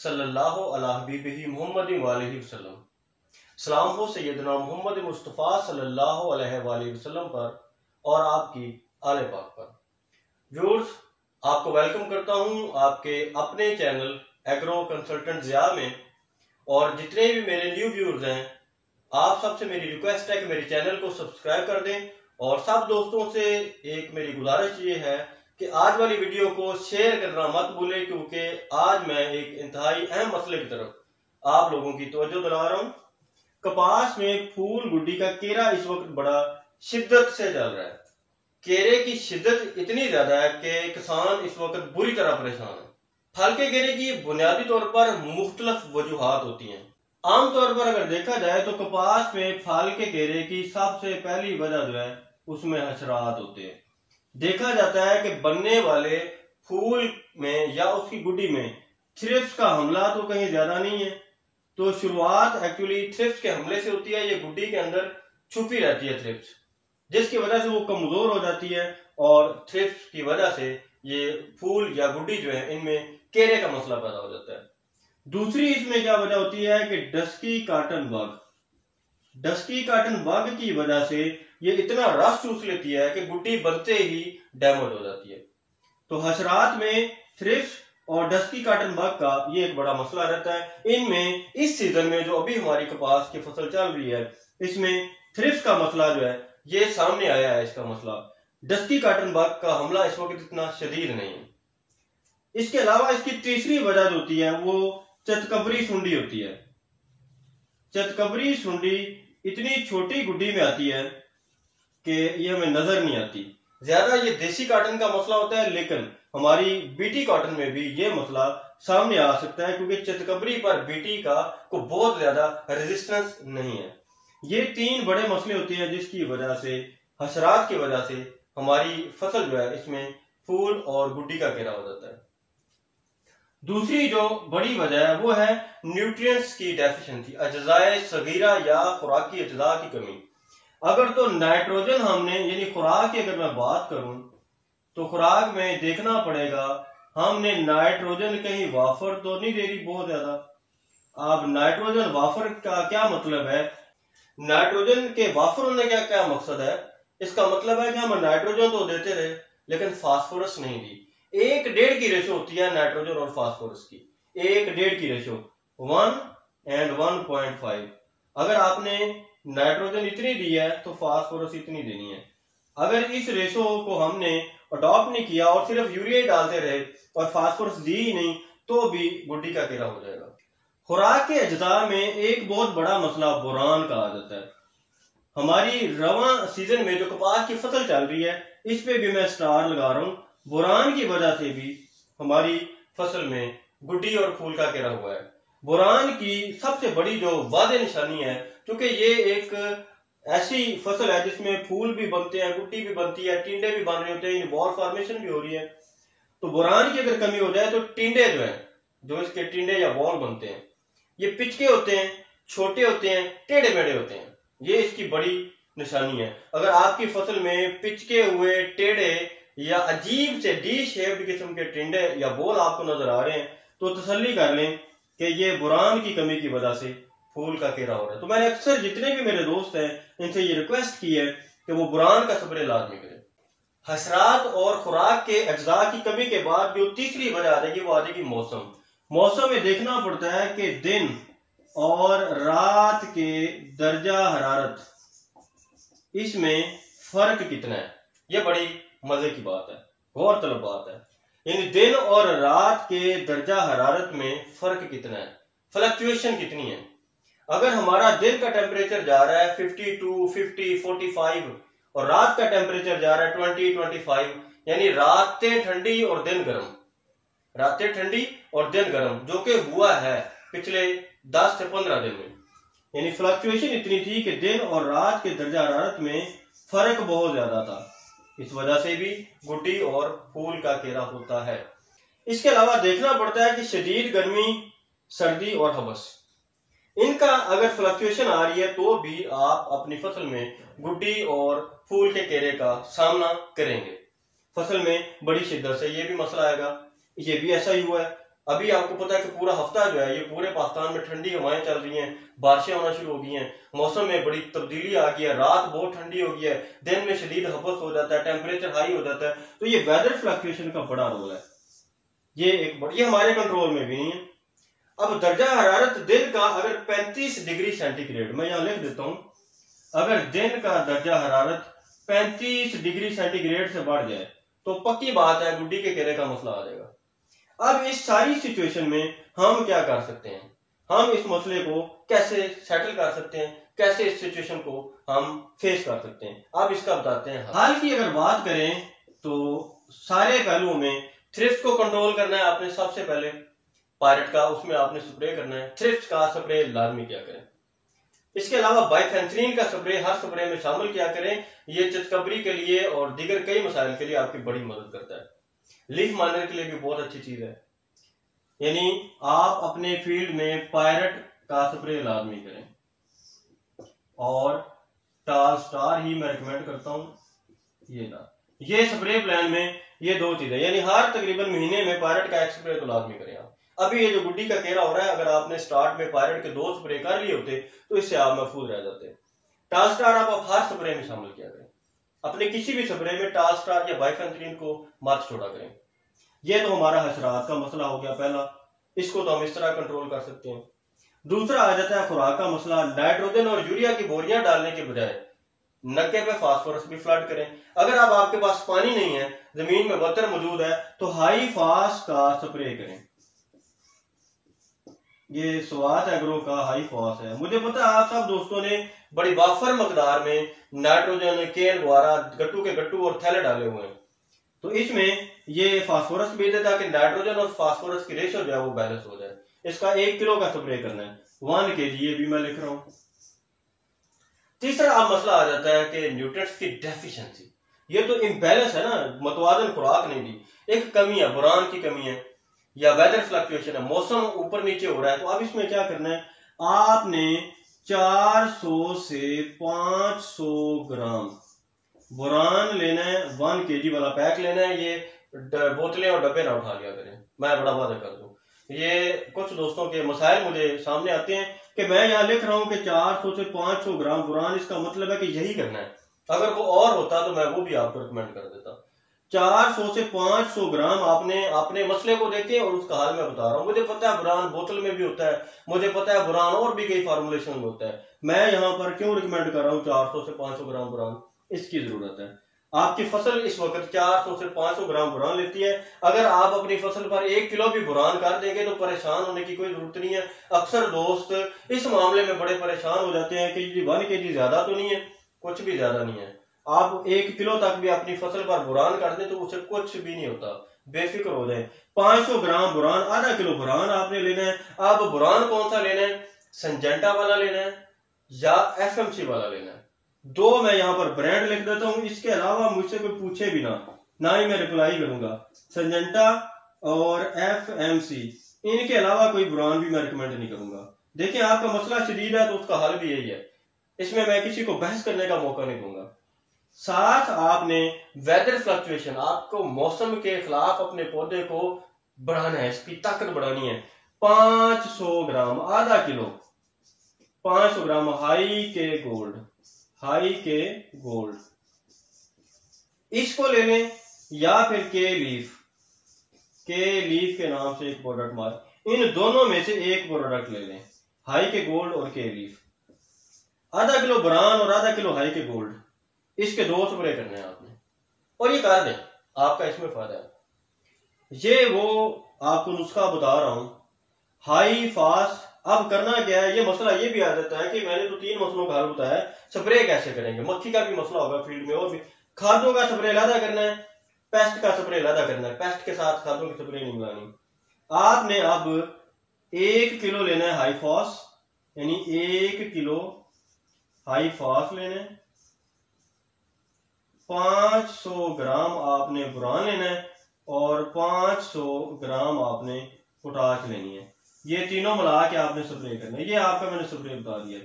सल्लल्लाहु अला हबीबिही मुहम्मद वालिहि वसल्लम। सलाम हो सैयदना मोहम्मद मुस्तफ़ा सल्लल्लाहु अलैहि वसल्लम पर और आपकी आले पाक पर। व्यूअर्स, आपको वेलकम करता हूं आपके अपने चैनल एग्रो कंसल्टेंट ज़िया में। और जितने भी मेरे न्यू व्यूअर्स हैं, आप सबसे मेरी रिक्वेस्ट है कि मेरे चैनल को सब्सक्राइब कर दें। और सब दोस्तों से एक मेरी गुजारिश ये है कि आज वाली वीडियो को शेयर करना मत भूलें, क्योंकि आज मैं एक इंतहाई अहम मसले की तरफ आप लोगों की तवज्जो दिला रहा हूँ। कपास में फूल गुड्डी का केरा इस वक्त बड़ा शिद्दत से चल रहा है। केरे की शिद्दत इतनी ज्यादा है कि किसान इस वक्त बुरी तरह परेशान है। फल के केरे की बुनियादी तौर पर मुख्तलिफ वजूहात होती हैं। आमतौर पर अगर देखा जाए तो कपास में फल के केरे की सबसे पहली वजह जो है उसमें हशरात होते हैं। देखा जाता है कि बनने वाले फूल में या उसकी गुड्डी में थ्रिप्स का हमला तो कहीं ज्यादा नहीं है। तो शुरुआत एक्चुअली थ्रिप्स के हमले से होती है। ये गुड्डी के अंदर छुपी रहती है थ्रिप्स, जिसकी वजह से वो कमजोर हो जाती है और थ्रिप्स की वजह से ये फूल या गुड्डी जो है इनमें केरे का मसला पैदा हो जाता है। दूसरी इसमें क्या वजह होती है कि डस्की कॉटन बग की वजह से ये इतना रस चूस लेती है कि गुड्डी बनते ही डैमेज हो जाती है। तो हशरात में थ्रिप्स और डस्की कॉटन बग का ये एक बड़ा मसला रहता है। इनमें इस सीजन में जो अभी हमारी कपास की फसल चल रही है, इसमें थ्रिप्स का मसला जो है ये सामने आया है। इसका मसला डस्की कॉटन बग का हमला इस वक्त इतना शदीद नहीं है। इसके अलावा इसकी तीसरी वजह जो होती है वो चतकबरी सुंडी होती है। चतकबरी सुंडी इतनी छोटी गुड्डी में आती है कि ये हमें नजर नहीं आती। ज्यादा ये देसी कॉटन का मसला होता है, लेकिन हमारी बीटी कॉटन में भी ये मसला सामने आ सकता है, क्योंकि चतकबरी पर बीटी का को बहुत ज्यादा रेजिस्टेंस नहीं है। ये तीन बड़े मसले होते हैं जिसकी वजह से, हशरात की वजह से हमारी फसल जो है इसमें फूल और गुड्डी का घेरा हो जाता है। दूसरी जो बड़ी वजह है वो है न्यूट्रिएंट्स की डेफिशिएंसी, अज्जाए सगीरा या खुराकी अज्जा की कमी। अगर तो नाइट्रोजन हमने, यानी खुराक की अगर मैं बात करूं तो खुराक में देखना पड़ेगा हमने नाइट्रोजन कहीं वाफर तो नहीं दे रही बहुत ज्यादा। अब नाइट्रोजन वाफर का क्या मतलब है? नाइट्रोजन के वाफर होने का क्या मकसद है? इसका मतलब है कि हम नाइट्रोजन तो देते रहे लेकिन फास्फोरस नहीं दी। 1:1 की रेशो होती है नाइट्रोजन और फास्फोरस की, 1:1 की रेशो, 1:1.5। अगर आपने नाइट्रोजन इतनी दी है तो फास्फोरस इतनी देनी है। अगर इस रेशो को हमने अडॉप्ट नहीं किया और सिर्फ यूरिया डालते रहे और फास्फोरस दी ही नहीं, तो भी गुड्डी का घेरा हो जाएगा। खुराक के अज्जा में एक बहुत बड़ा मसला बोरान का आ जाता है। हमारी रवा सीजन में जो कपास की फसल चल रही है इस पे भी मैं स्टार लगा रहा हूँ। बोरान की वजह से भी हमारी फसल में गुड्डी और फूल का घेरा हुआ है। बोरान की सबसे बड़ी जो वादे निशानी है, क्योंकि ये एक ऐसी फसल है जिसमें फूल भी बनते हैं, गुड्डी भी बनती है, टिंडे भी बन रहे होते हैं, बॉल फॉर्मेशन भी हो रही है। तो बोरान की अगर कमी हो जाए तो टिंडे जो है, जो इसके टिंडे या बॉल बनते हैं, ये पिचके होते हैं, छोटे होते हैं, टेढ़े मेढ़े होते हैं। ये इसकी बड़ी निशानी है। अगर आपकी फसल में पिचके हुए, टेढ़े या अजीब से डी शेप्ड किस्म के टिंडे या बोल आपको नजर आ रहे हैं तो तसल्ली कर लें कि ये बोरान की कमी की वजह से फूल का घेरा हो रहा है। तो मैंने अक्सर जितने भी मेरे दोस्त हैं इनसे ये रिक्वेस्ट की है कि वो बोरान का स्प्रे लाजमी करें। हशरात और खुराक के अज्जा की कमी के बाद जो तीसरी वजह आ जाएगी वो आ जाएगी मौसम। मौसम में देखना पड़ता है कि दिन और रात के दर्जा हरारत, इसमें फर्क कितना है। ये बड़ी मजे की बात है, गौरतलब बात है। इन दिन और रात के दर्जा हरारत में फर्क कितना है, फ्लक्चुएशन कितनी है। अगर हमारा दिन का टेम्परेचर जा रहा है 52, 50, 45 और रात का टेम्परेचर जा रहा है 20, 25, यानी रातें ठंडी और दिन गर्म, रातें ठंडी और दिन गर्म, जो कि हुआ है पिछले 10 से 15 दिन में। यानी फ्लक्चुएशन इतनी थी कि दिन और रात के दर्जा हरारत में फर्क बहुत ज्यादा था। इस वजह से भी गुड्डी और फूल का घेरा होता है। इसके अलावा देखना पड़ता है कि शदीद गर्मी, सर्दी और हबस, इनका अगर फ्लक्चुएशन आ रही है तो भी आप अपनी फसल में गुड्डी और फूल के घेरे का सामना करेंगे। फसल में बड़ी शिद्दत से ये भी मसला आएगा। ये भी ऐसा ही हुआ है। अभी आपको पता है कि पूरा हफ्ता जो है ये पूरे पाकिस्तान में ठंडी हवाएं चल रही हैं, बारिशें होना शुरू हो गई हैं, मौसम में बड़ी तब्दीली आ गई है, रात बहुत ठंडी हो गई है, दिन में शदीद हबस हो जाता है, टेम्परेचर हाई हो जाता है। तो ये वेदर फ्लक्चुएशन का बड़ा रोल है, ये हमारे कंट्रोल में भी नहीं है। अब दर्जा हरारत दिन का अगर 35 डिग्री सेंटीग्रेड, मैं यहां लिख देता हूं, अगर दिन का दर्जा हरारत 35 डिग्री सेंटीग्रेड से बढ़ जाए तो पक्की बात है गुड्डी के केरे का मसला आ जाएगा। अब इस सारी सिचुएशन में हम क्या कर सकते हैं, हम इस मसले को कैसे सेटल कर सकते हैं, कैसे इस सिचुएशन को हम फेस कर सकते हैं, अब इसका बताते हैं। हाल की अगर बात करें तो सारे पहलुओं में थ्रिप्स को कंट्रोल करना है आपने, सबसे पहले पायरेट का उसमें आपने स्प्रे करना है, थ्रिप्स का स्प्रे लाजमी क्या करें। इसके अलावा बाइफेंथ्रीन का स्प्रे हर स्प्रे में शामिल किया करें, ये चितकबरी के लिए और दीगर कई मसाइल के लिए आपकी बड़ी मदद करता है। लीफ माइनर के लिए भी बहुत अच्छी चीज है, यानी आप अपने फील्ड में पायरेट का स्प्रे लाजमी करें, और टाल स्टार ही मैं रिकमेंड करता हूं। ये स्प्रे प्लान में ये दो चीजें, यानी हर तकरीबन महीने में पायरेट का एक स्प्रे तो लाजमी करें आप। अभी ये जो गुड्डी का केरा हो रहा है, अगर आपने स्टार्ट में पायरेट के 2 स्प्रे कर लिए होते तो इससे आप महफूज रह जाते। टाल स्टार आप हर स्प्रे में शामिल किया करें, अपने किसी भी स्प्रे में टाल स्टार या बाइफेंथ्रीन को मत छोड़ा करें। ये तो हमारा हशरात का मसला हो गया पहला, इसको तो हम इस तरह कंट्रोल कर सकते हैं। दूसरा आ जाता है खुराक का मसला। नाइट्रोजन और यूरिया की बोरियां डालने के बजाय नक्के पे फास्फोरस भी फ्लड करें। अगर अब आपके पास पानी नहीं है, जमीन में वतर मौजूद है, तो हाई फास का स्प्रे करें। ये स्वात एग्रो का हाई फास है। मुझे पता है आप सब दोस्तों ने बड़ी वाफर मकदार में नाइट्रोजन, केन, गुआरा, गट्टू के गट्टू और थैले डाले हुए हैं, तो इसमें ये फास्फोरस भी देता कि नाइट्रोजन और फास्फोरस की रेशो जो है वो बैलेंस हो जाए। इसका 1 किलो का स्प्रे करना है, 1 kg, ये भी मैं लिख रहा हूं। तीसरा अब मसला आ जाता है कि न्यूट्रिएंट्स की डेफिशिएंसी। ये तो इम्बैलेंस है ना, मतवाजन खुराक नहीं दी, एक कमी है, बोरान की कमी है या वेदर फ्लक्चुएशन है, मौसम ऊपर नीचे हो रहा है। तो अब इसमें क्या करना है, आपने 400 से 500 ग्राम बोरान लेना है, 1 kg वाला पैक लेना है। ये बोतलें और डब्बे ना उठा लिया करें, मैं बड़ा वादा कर दूं। ये कुछ दोस्तों के मसाइल मुझे सामने आते हैं कि मैं यहाँ लिख रहा हूं कि 400 से 500 ग्राम बोरान, इसका मतलब है कि यही करना है। अगर वो और होता तो मैं वो भी आपको रिकमेंड कर देता। 400 से 500 ग्राम आपने अपने मसले को देखे और उसका हाल मैं बता रहा हूँ। मुझे पता है बुरान बोतल में भी होता है, मुझे पता है बुरान और भी कई फार्मूलेशन में होता है। मैं यहाँ पर क्यों रिकमेंड कर रहा हूँ 400 से 500 ग्राम बुरान, इसकी जरूरत है। आपकी फसल इस वक्त 400 से 500 ग्राम बुरान लेती है। अगर आप अपनी फसल पर 1 किलो भी बुरान कर देंगे तो परेशान होने की कोई जरूरत नहीं है। अक्सर दोस्त इस मामले में बड़े परेशान हो जाते हैं कि 1 kg ज्यादा तो नहीं है, कुछ भी ज्यादा नहीं है। आप 1 किलो तक भी अपनी फसल पर बुरान कर दें तो उसे कुछ भी नहीं होता, बेफिक्र हो जाए। 500 ग्राम बुरान, आधा किलो बुरान आपने लेना है। आप बुरान कौन सा लेना है, सिंजेंटा वाला लेना है या FMC वाला लेना है। 2 मैं यहाँ पर ब्रांड लिख देता हूँ, इसके अलावा मुझसे कोई पूछे भी ना ही मैं रिप्लाई करूंगा। सिंजेंटा और FMC, इनके अलावा कोई बुरान भी मैं रिकमेंड नहीं करूंगा। देखिए आपका मसला शदीद है तो उसका हल भी यही है, इसमें मैं किसी को बहस करने का मौका नहीं दूंगा। साथ आपने वेदर फ्लक्चुएशन, आपको मौसम के खिलाफ अपने पौधे को बढ़ाना है, इसकी ताकत बढ़ानी है। 500 ग्राम, आधा किलो, 500 ग्राम हाई के गोल्ड, इसको ले लें, या फिर के लीफ के नाम से एक प्रोडक्ट मार, इन दोनों में से एक प्रोडक्ट ले लें, हाई के गोल्ड और के लीफ। आधा किलो बुरान और आधा किलो हाई के गोल्ड, इसके 2 स्प्रे करने हैं आपने, और ये कर दें, आपका इसमें फायदा है। ये वो आपको नुस्खा बता रहा हूं, हाई फास्ट। अब करना क्या है, ये मसला ये भी आ जाता है कि मैंने तो 3 मसलों का हल बताया, स्प्रे कैसे करेंगे। मक्खी का भी मसला होगा फील्ड में, और भी खादों का स्प्रे लादा करना है, पेस्ट का स्प्रे लादा करना है, पेस्ट के साथ खादों की स्प्रे नहीं मिलानी। आपने अब 1 किलो लेना है हाई फॉस, यानी 1 किलो हाई फॉस लेना है। 500 ग्राम आपने बुरान लेना है और 500 ग्राम आपने पोटाश लेनी है। ये तीनों मिला के आपने स्प्रे करना है। ये आपका मैंने स्प्रे बता दिया।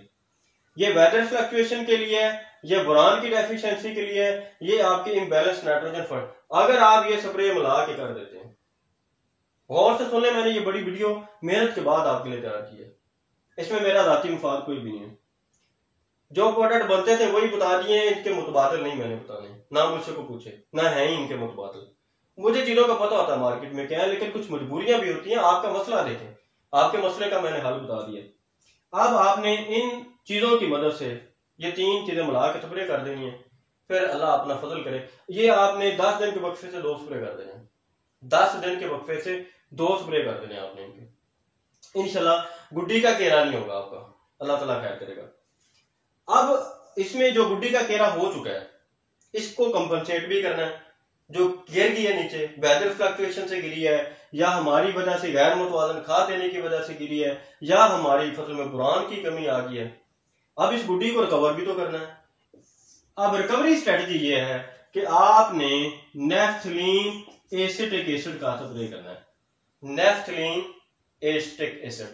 ये वेदर फ्लक्चुएशन के लिए है, ये बोरान की डेफिशिएंसी के लिए है, ये आपके इम्बैलेंस नाइट्रोजन फंड। अगर आप ये स्प्रे मिला के कर देते हैं गौर से सुन ले, मैंने ये बड़ी वीडियो मेहनत के बाद आपके लिए तैयार की है, इसमें मेरा जाती मुफाद कोई भी नहीं है। जो प्रोडक्ट बनते थे वही बता दिए, इनके मुतबादल नहीं मैंने बताने, ना मुझसे को पूछे, ना है ही इनके मुतबादल। मुझे चीजों का पता होता है मार्केट में क्या है, लेकिन कुछ मजबूरियां भी होती हैं। आपका मसला देखें, आपके मसले का मैंने हल बता दिया। अब आपने इन चीजों की मदद से ये 3 चीजें मिला के स्प्रे कर देनी है, फिर अल्लाह अपना फजल करे। ये आपने 10 दिन के वक्फे से 2 स्प्रे कर देने हैं, 10 दिन के वक्फे से 2 स्प्रे कर देने आपने इनके। इंशाल्लाह गुड्डी का केरा नहीं होगा आपका, अल्लाह ताला खैर करेगा। अब इसमें जो गुड्डी का केरा हो चुका है, इसको कंपनसेट भी करना है। जो गिर गई है नीचे, वेदर फ्लक्चुएशन से गिरी है, या हमारी वजह से गैर मुतवाजन खाद देने की वजह से गिरी है, या हमारी फसल में बुरान की कमी आ गई है, अब इस गुड्डी को रिकवर भी तो करना है। अब रिकवरी स्ट्रेटजी ये है कि आपने नेफ्थलीन एसिटिक एसिड का स्प्रे करना है। नेफ्थलीन एसिटिक एसिड,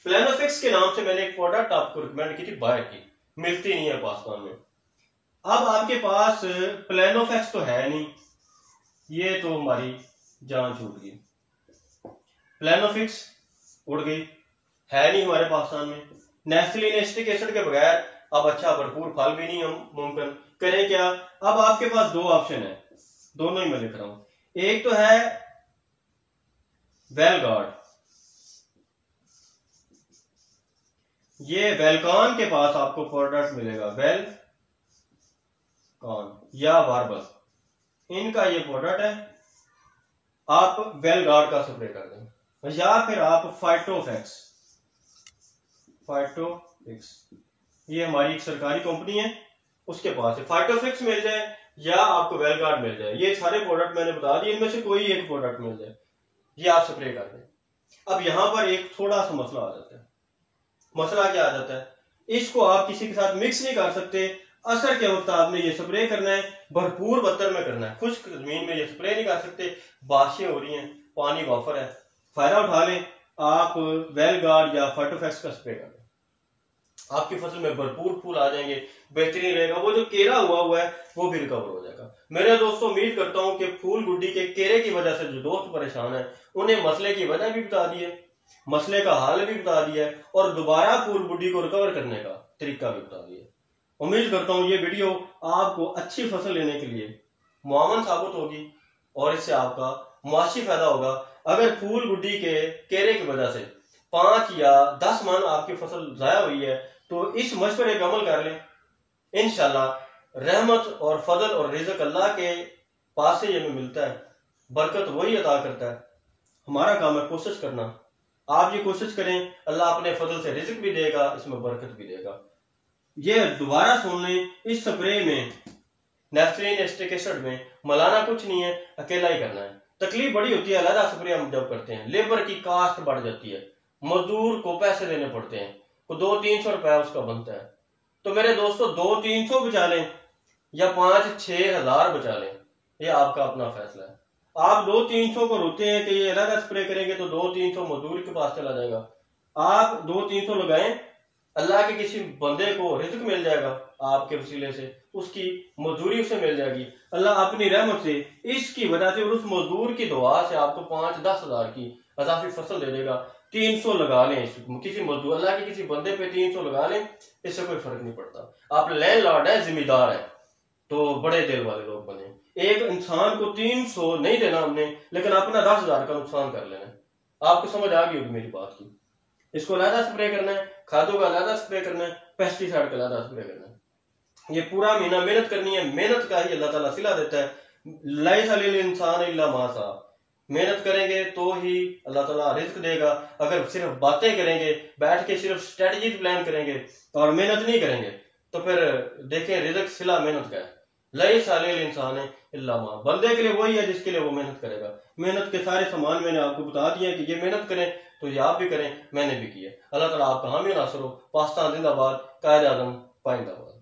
प्लेनोफिक्स के नाम से मैंने एक प्रोडक्ट आपको रिकमेंड की थी, बाय की, मिलती नहीं है पाकिस्तान में। अब आपके पास प्लेनोफिक्स तो है नहीं, ये तो हमारी जान छूट गई। प्लेनोफिक्स उड़ गई, है नहीं हमारे पाकिस्तान में। नेफ्थलीन एसिटिक एसिड के बगैर अब अच्छा भरपूर फल भी नहीं हम मुमकिन। करें क्या? अब आपके पास 2 ऑप्शन है, दोनों ही मैं लिख रहा हूं। एक तो है वेलगार्ड, ये वेलकॉन के पास आपको प्रोडक्ट मिलेगा, वेलकॉन या वार्बल, इनका ये प्रोडक्ट है। आप वेलगार्ड का स्प्रे कर दें, या फिर आप फाइटोफिक्स, ये हमारी एक सरकारी कंपनी है, उसके पास है। फाइटोफिक्स मिल जाए या आपको वेलगार्ड मिल जाए, ये सारे प्रोडक्ट मैंने बता दिए, इनमें से कोई एक प्रोडक्ट मिल जाए, ये आप स्प्रे कर दें। अब यहां पर एक थोड़ा सा मसला आ जाता है। मसला क्या आ जाता है? इसको आप किसी के साथ मिक्स नहीं कर सकते। असर के वक्त आपने ये स्प्रे करना है, भरपूर बत्तर में करना है, खुश्क जमीन में ये स्प्रे नहीं कर सकते। बारिशें हो रही हैं, पानी वाफर है, फायदा उठा लें, आप वेलगार्ड या फाइटोफिक्स का स्प्रे कर दें, आपकी फसल में भरपूर फूल आ जाएंगे, बेहतरीन रहेगा। वो जो केरा हुआ है वो भी रिकवर हो जाएगा। मेरे दोस्तों, उम्मीद करता हूं कि फूल गुड्डी के केरे की वजह से जो दोस्त परेशान है, उन्हें मसले की वजह भी बता दी है, मसले का हल भी बता दिया है, और दोबारा फूल गुड्डी को रिकवर करने का तरीका भी बता दिया। उम्मीद करता हूं ये वीडियो आपको अच्छी फसल लेने के लिए मुआवन साबित होगी और इससे आपका मुआशी फायदा होगा। अगर फूल गुड्डी के केरे की वजह से 5 या 10 मन आपकी फसल जाया हुई है, तो इस मशवरे पर अमल कर लें। इंशाल्लाह रहमत और फजल और रिज़्क अल्लाह के पास से ये मिलता है, बरकत वही अता करता है। हमारा काम है कोशिश करना। आप ये कोशिश करें, अल्लाह अपने फजल से रिज़्क भी देगा, इसमें बरकत भी देगा। ये दोबारा सुन लें, इस स्प्रे में नेफ्थलीन एसिटिक एसिड में मलाना कुछ नहीं है, अकेला ही करना है। तकलीफ बड़ी होती है अलग स्प्रे हम जब करते हैं, लेबर की कास्ट बढ़ जाती है, मजदूर को पैसे देने पड़ते हैं, तो 200-300 रुपया उसका बनता है। तो मेरे दोस्तों, 200-300 बचा लें या 5-6 हजार बचा लें, ये आपका अपना फैसला है। आप 200-300 को रोते हैं कि ये अलग स्प्रे करेंगे तो 200-300 मजदूर के पास चला जाएगा। आप 200-300 लगाएं, अल्लाह के किसी बंदे को रिज़्क मिल जाएगा आपके वसीले से, उसकी मजदूरी उसे मिल जाएगी। अल्लाह अपनी रहमत से इसकी वजह से और उस मजदूर की दुआ से आपको 5-10 हजार की अजाफी फसल दे देगा। 300 लगा लें, किसी मजदूर, अल्लाह के किसी बंदे पे 300 लगा लें, इससे कोई फर्क नहीं पड़ता। आप लैंडलॉर्ड है, जिम्मेदार है, तो बड़े दिल वाले लोग बने। एक इंसान को 300 नहीं देना हमने, लेकिन अपना 10,000 का नुकसान कर लेना। आपको समझ आ गई होगी मेरी बात की। इसको अलग स्प्रे करना है, खादों का अलग स्प्रे करना है, पेस्टिसाइड का अलग स्प्रे करना है। ये पूरा महीना मेहनत करनी है, मेहनत का ही अल्लाह ताला सिला देता है। लैसा लिल इंसान इल्ला मा सा, मेहनत करेंगे तो ही अल्लाह ताला रिज़्क देगा। अगर सिर्फ बातें करेंगे, बैठ के सिर्फ स्ट्रेटजी प्लान करेंगे और मेहनत नहीं करेंगे, तो फिर देखें रिज़्क सिला मेहनत का है। लैसा लिल इंसान इल्ला मा, बंदे के लिए वही है जिसके लिए वो मेहनत करेगा। मेहनत के सारे सामान मैंने आपको बता दिए कि ये मेहनत करें, तो ये आप भी करें, मैंने भी किया। अल्लाह ताला आपका हामी नासर हो। पाकिस्तान जिंदाबाद, कायद आज़म पाइंदाबाद।